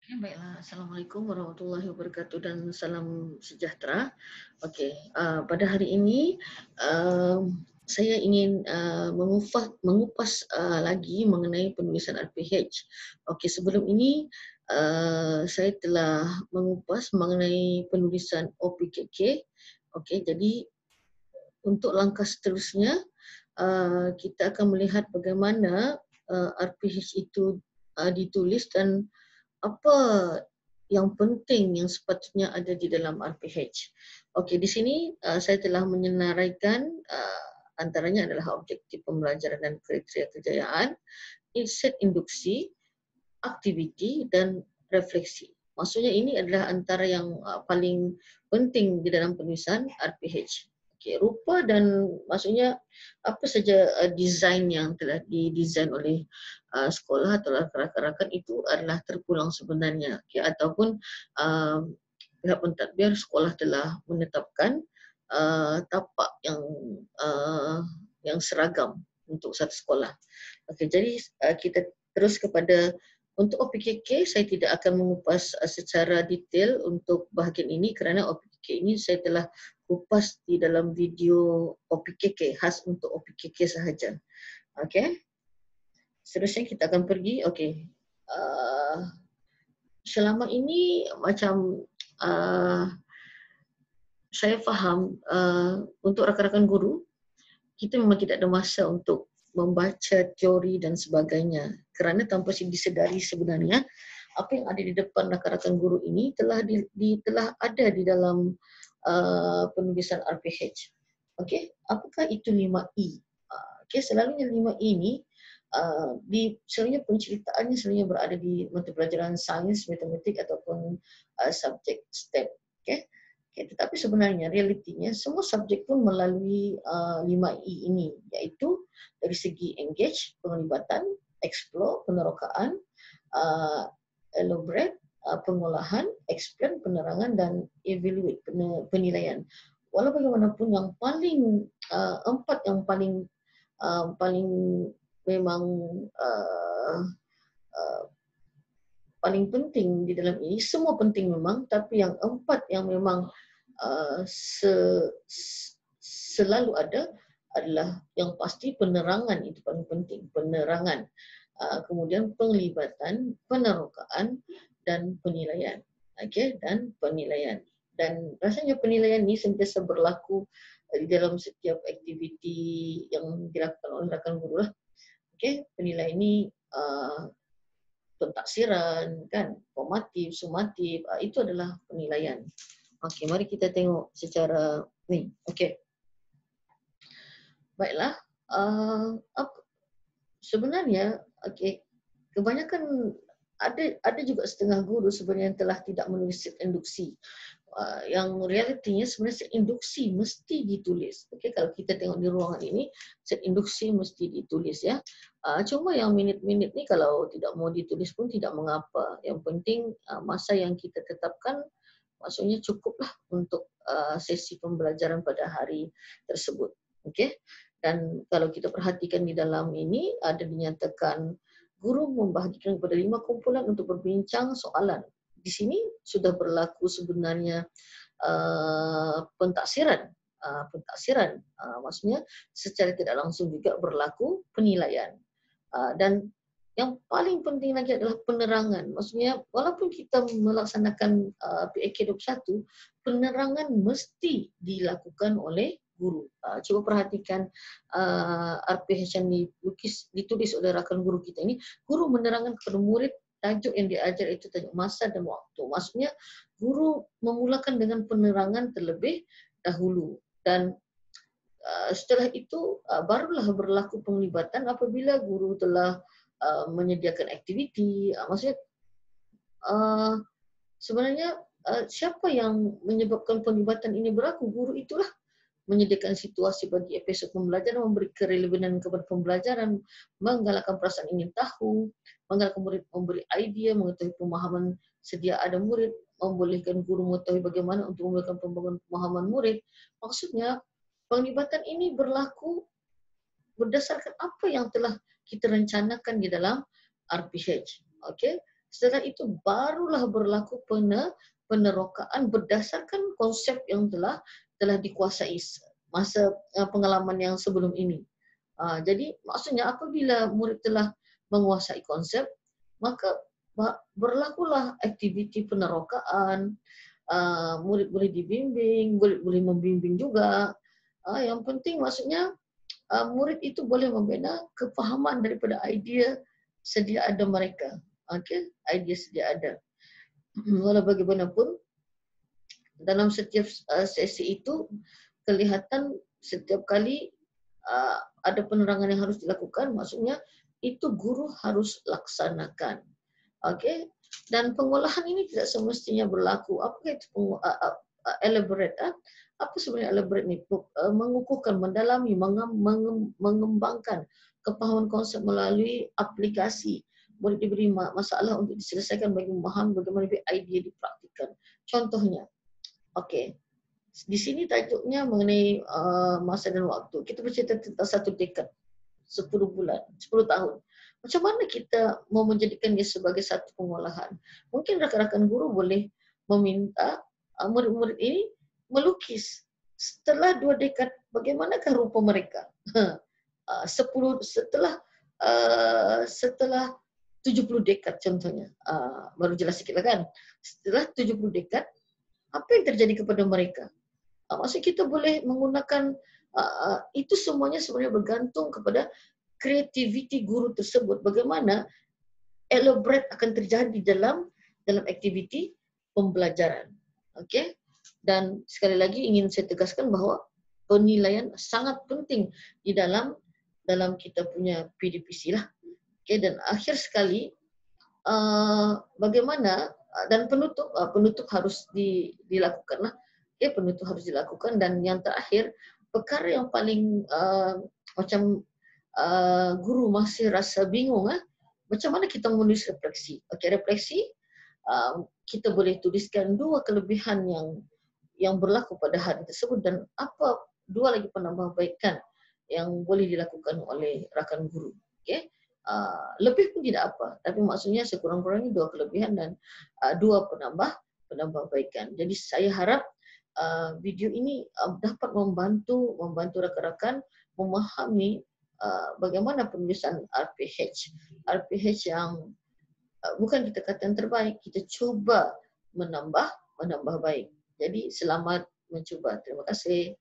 Baiklah. Assalamualaikum warahmatullahi wabarakatuh dan salam sejahtera. Okey, pada hari ini saya ingin mengupas lagi mengenai penulisan RPH. Okey, sebelum ini saya telah mengupas mengenai penulisan OPKK. Okey, jadi untuk langkah seterusnya kita akan melihat bagaimana RPH itu ditulis dan apa yang penting yang sepatutnya ada di dalam RPH. Okey, di sini saya telah menyenaraikan antaranya adalah objektif pembelajaran dan kriteria kejayaan, insight induksi, aktiviti dan refleksi. Maksudnya ini adalah antara yang paling penting di dalam penulisan RPH. Okey, rupa dan maksudnya apa saja desain yang telah didesain oleh sekolah atau rakan-rakan itu adalah terpulang sebenarnya. Okey, ataupun uh, pihak pentadbir sekolah telah menetapkan tapak yang seragam untuk satu sekolah. Okey, jadi kita terus kepada untuk OPKK, saya tidak akan mengupas secara detail untuk bahagian ini kerana OPKK ini saya telah kupas di dalam video OPKK, khas untuk OPKK sahaja. Okey. Seterusnya kita akan pergi, okey. Selama ini macam saya faham untuk rakan-rakan guru, kita memang tidak ada masa untuk membaca teori dan sebagainya kerana tanpa disedari sebenarnya apa yang ada di depan rakan-rakan guru ini telah ada di dalam penulisan RPH. Okey, apakah itu 5E? Okey, selalunya 5E ni selalunya penceritaannya selalunya berada di mata pelajaran sains, matematik ataupun subjek STEM. Okey. Okay, tetapi sebenarnya realitinya semua subjek pun melalui 5E ini, iaitu dari segi engage, penglibatan, explore, penerokaan, elaborate, pengolahan, explain, penerangan dan evaluate, penilaian. Walau bagaimanapun yang paling empat yang paling memang paling penting di dalam ini, semua penting memang, tapi yang empat yang memang selalu ada adalah yang pasti penerangan, itu paling penting, penerangan. Kemudian penglibatan, penerokaan dan penilaian. Okey, dan penilaian. Dan rasanya penilaian ini sentiasa berlaku di dalam setiap aktiviti yang dilakukan oleh rakan guru lah. Okey, penilaian ini pentaksiran, kan, formatif, sumatif, itu adalah penilaian. Okey, mari kita tengok secara ni. Okey. Baiklah, sebenarnya okey, kebanyakan ada juga setengah guru sebenarnya yang telah tidak menulis set induksi. Yang realitinya sebenarnya set induksi mesti ditulis. Okey, kalau kita tengok di ruangan ini, set induksi mesti ditulis ya. Cuma yang minit-minit ni kalau tidak mau ditulis pun tidak mengapa. Yang penting masa yang kita tetapkan maksudnya cukuplah untuk sesi pembelajaran pada hari tersebut. Okey. Dan kalau kita perhatikan di dalam ini ada dinyatakan guru membahagikan kepada 5 kumpulan untuk berbincang soalan. Di sini sudah berlaku sebenarnya pentaksiran. Maksudnya secara tidak langsung juga berlaku penilaian. Dan yang paling penting lagi adalah penerangan. Maksudnya walaupun kita melaksanakan PAK 21, penerangan mesti dilakukan oleh guru. Cuba perhatikan RPH yang ditulis oleh rakan guru kita ini. Guru menerangkan kepada murid tajuk yang diajar itu tajuk masa dan waktu. Maksudnya guru memulakan dengan penerangan terlebih dahulu. Dan setelah itu barulah berlaku penglibatan apabila guru telah menyediakan aktiviti. Maksudnya sebenarnya siapa yang menyebabkan penglibatan ini berlaku? Guru itulah menyediakan situasi bagi episod pembelajaran, memberi kerelevanan kepada pembelajaran, menggalakkan perasaan ingin tahu, menggalakkan murid memberi idea, mengetahui pemahaman sedia ada murid, membolehkan guru mengetahui bagaimana untuk memberikan pembangunan pemahaman murid. Maksudnya penglibatan ini berlaku berdasarkan apa yang telah kita rencanakan di dalam RPH. Okey. Setelah itu barulah berlaku penerokaan berdasarkan konsep yang telah dikuasai masa pengalaman yang sebelum ini. Jadi maksudnya apabila murid telah menguasai konsep, maka berlakulah aktiviti penerokaan, murid boleh dibimbing, murid boleh membimbing juga. Yang penting maksudnya murid itu boleh membina kefahaman daripada idea sedia ada mereka. Okey, idea sedia ada. Walau bagaimanapun, dalam setiap sesi itu kelihatan setiap kali ada penerangan yang harus dilakukan, maksudnya itu guru harus laksanakan. Okey, dan pengolahan ini tidak semestinya berlaku. Apa itu elaborate? Apa sebenarnya elaborate ni? Mengukuhkan, mendalami, mengembangkan kepahaman konsep melalui aplikasi. Boleh diberi masalah untuk diselesaikan bagi memahami bagaimana idea dipraktikkan. Contohnya, okey, di sini tajuknya mengenai masa dan waktu. Kita bercerita tentang satu dekad, 10 bulan, 10 tahun. Macam mana kita mau menjadikan dia sebagai satu pengolahan? Mungkin rakan-rakan guru boleh meminta murid-murid ini melukis setelah 2 dekad bagaimanakah rupa mereka. 10 setelah 70 dekad contohnya. Baru jelas sikit lah kan. Setelah 70 dekad, apa yang terjadi kepada mereka? Maksud kita boleh menggunakan itu semuanya sebenarnya bergantung kepada kreativiti guru tersebut. Bagaimana elaborate akan terjadi dalam aktiviti pembelajaran. Okey? Dan sekali lagi ingin saya tegaskan bahawa penilaian sangat penting di dalam kita punya PDPC lah. Okey, dan akhir sekali bagaimana dan penutup harus dilakukan lah. Okay, penutup harus dilakukan, dan yang terakhir perkara yang paling macam guru masih rasa bingung macam mana kita menulis refleksi. Okey, refleksi kita boleh tuliskan 2 kelebihan yang berlaku pada hari tersebut dan apa 2 lagi penambahbaikan yang boleh dilakukan oleh rakan guru. Okey. Lebih pun tidak apa, tapi maksudnya sekurang-kurangnya 2 kelebihan dan 2 penambahbaikan. Jadi saya harap video ini dapat membantu rakan-rakan memahami bagaimana penulisan RPH. RPH yang bukan kita kata yang terbaik, kita cuba menambah baik. Jadi selamat mencuba. Terima kasih.